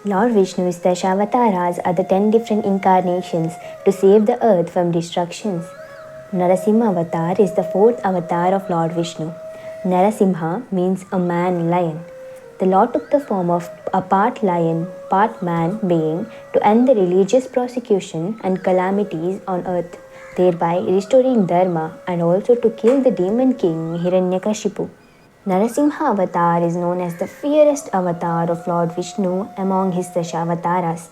Lord Vishnu's Dashavataras are the 10 different incarnations to save the earth from destructions. Narasimha Avatar is the fourth avatar of Lord Vishnu. Narasimha means a man lion. The Lord took the form of a part lion, part man being to end the religious persecution and calamities on earth, thereby restoring Dharma and also to kill the demon king Hiranyakashipu. Narasimha Avatar is known as the fiercest avatar of Lord Vishnu among his Dashavataras.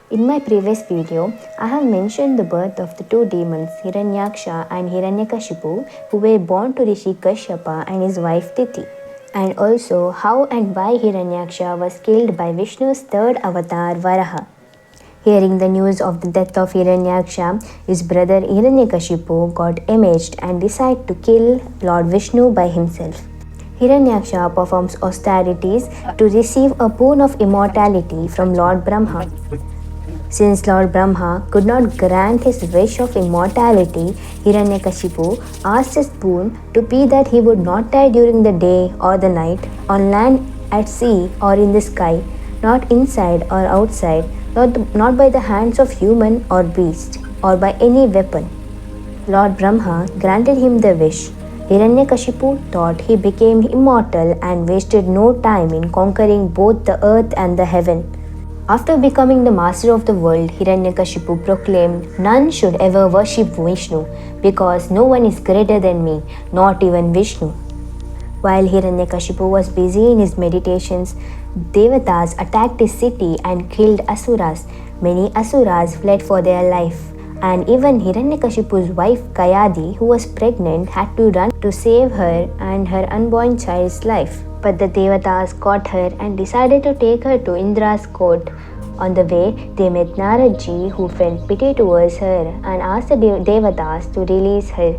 In my previous video, I have mentioned the birth of the two demons Hiranyaksha and Hiranyakashipu who were born to Rishi Kashyapa and his wife Titi, and also how and why Hiranyaksha was killed by Vishnu's third avatar Varaha. Hearing the news of the death of Hiranyaksha, his brother Hiranyakashipu got enraged and decided to kill Lord Vishnu by himself. Hiranyaksha performs austerities to receive a boon of immortality from Lord Brahma. Since Lord Brahma could not grant his wish of immortality, Hiranyakashipu asked his boon to be that he would not die during the day or the night, on land, at sea, or in the sky, not inside or outside, not by the hands of human or beast, or by any weapon. Lord Brahma granted him the wish. Hiranyakashipu thought he became immortal and wasted no time in conquering both the earth and the heaven. After becoming the master of the world, Hiranyakashipu proclaimed, "None should ever worship Vishnu, because no one is greater than me, not even Vishnu." While Hiranyakashipu was busy in his meditations, Devatas attacked his city and killed Asuras. Many Asuras fled for their life. And even Hiranyakashipu's wife Kayadi, who was pregnant, had to run to save her and her unborn child's life. But the Devatas caught her and decided to take her to Indra's court. On the way, they met Naradji, who felt pity towards her and asked the Devatas to release her.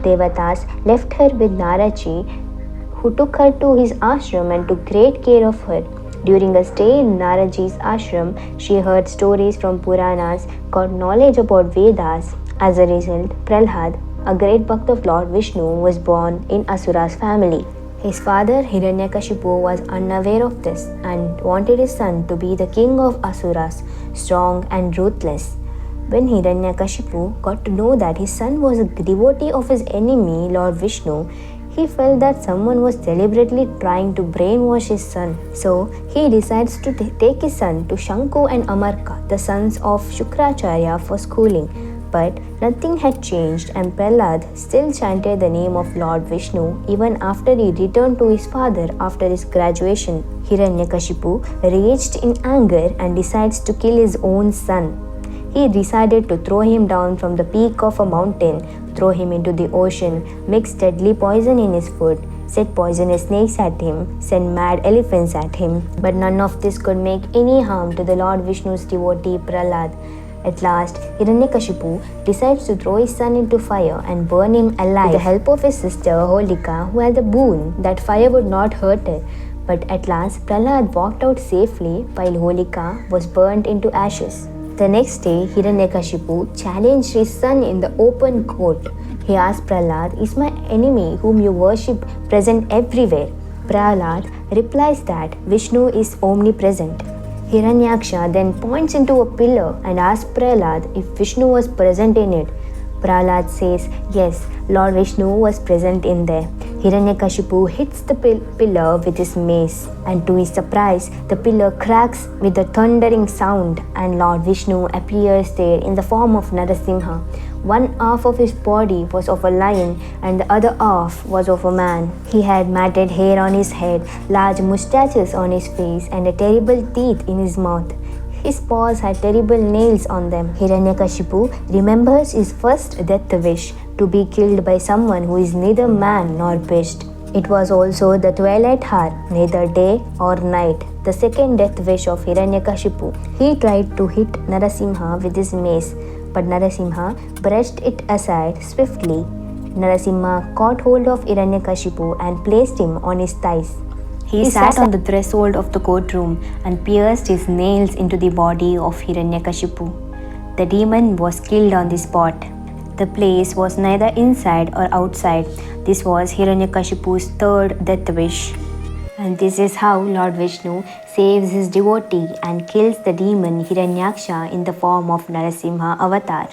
Devatas left her with Naradji, who took her to his ashram and took great care of her. During a stay in Naradji's ashram, she heard stories from Puranas, got knowledge about Vedas. As a result, Prahlad, a great Bhakt of Lord Vishnu, was born in Asura's family. His father Hiranyakashipu was unaware of this and wanted his son to be the king of Asuras, strong and ruthless. When Hiranyakashipu got to know that his son was a devotee of his enemy, Lord Vishnu, he felt that someone was deliberately trying to brainwash his son. So he decides to take his son to Shanku and Amarka, the sons of Shukracharya, for schooling. But nothing had changed, and Prahlad still chanted the name of Lord Vishnu even after he returned to his father after his graduation. Hiranyakashipu raged in anger and decides to kill his own son. He decided to throw him down from the peak of a mountain, throw him into the ocean, mix deadly poison in his food, set poisonous snakes at him, send mad elephants at him. But none of this could make any harm to the Lord Vishnu's devotee Prahlad. At last, Hiranyakashipu decides to throw his son into fire and burn him alive with the help of his sister Holika, who had the boon that fire would not hurt her. But at last, Prahlad walked out safely while Holika was burnt into ashes. The next day, Hiranyakashipu challenged his son in the open court. He asked Prahlad, "Is my enemy whom you worship present everywhere?" Prahlad replies that Vishnu is omnipresent. Hiranyaksha then points into a pillar and asks Prahlad if Vishnu was present in it. Prahlad says, "Yes, Lord Vishnu was present in there." Hiranyakashipu hits the pillar with his mace, and to his surprise, the pillar cracks with a thundering sound, and Lord Vishnu appears there in the form of Narasimha. One half of his body was of a lion, and the other half was of a man. He had matted hair on his head, large moustaches on his face, and a terrible teeth in his mouth. His paws had terrible nails on them. Hiranyakashipu remembers his first death wish, to be killed by someone who is neither man nor beast. It was also the twilight hour, neither day or night, the second death wish of Hiranyakashipu. He tried to hit Narasimha with his mace, but Narasimha brushed it aside swiftly. Narasimha caught hold of Hiranyakashipu and placed him on his thighs. He sat on the threshold of the courtroom and pierced his nails into the body of Hiranyakashipu. The demon was killed on the spot. The place was neither inside or outside. This was Hiranyakashipu's third death wish. And this is how Lord Vishnu saves his devotee and kills the demon Hiranyaksha in the form of Narasimha Avatar.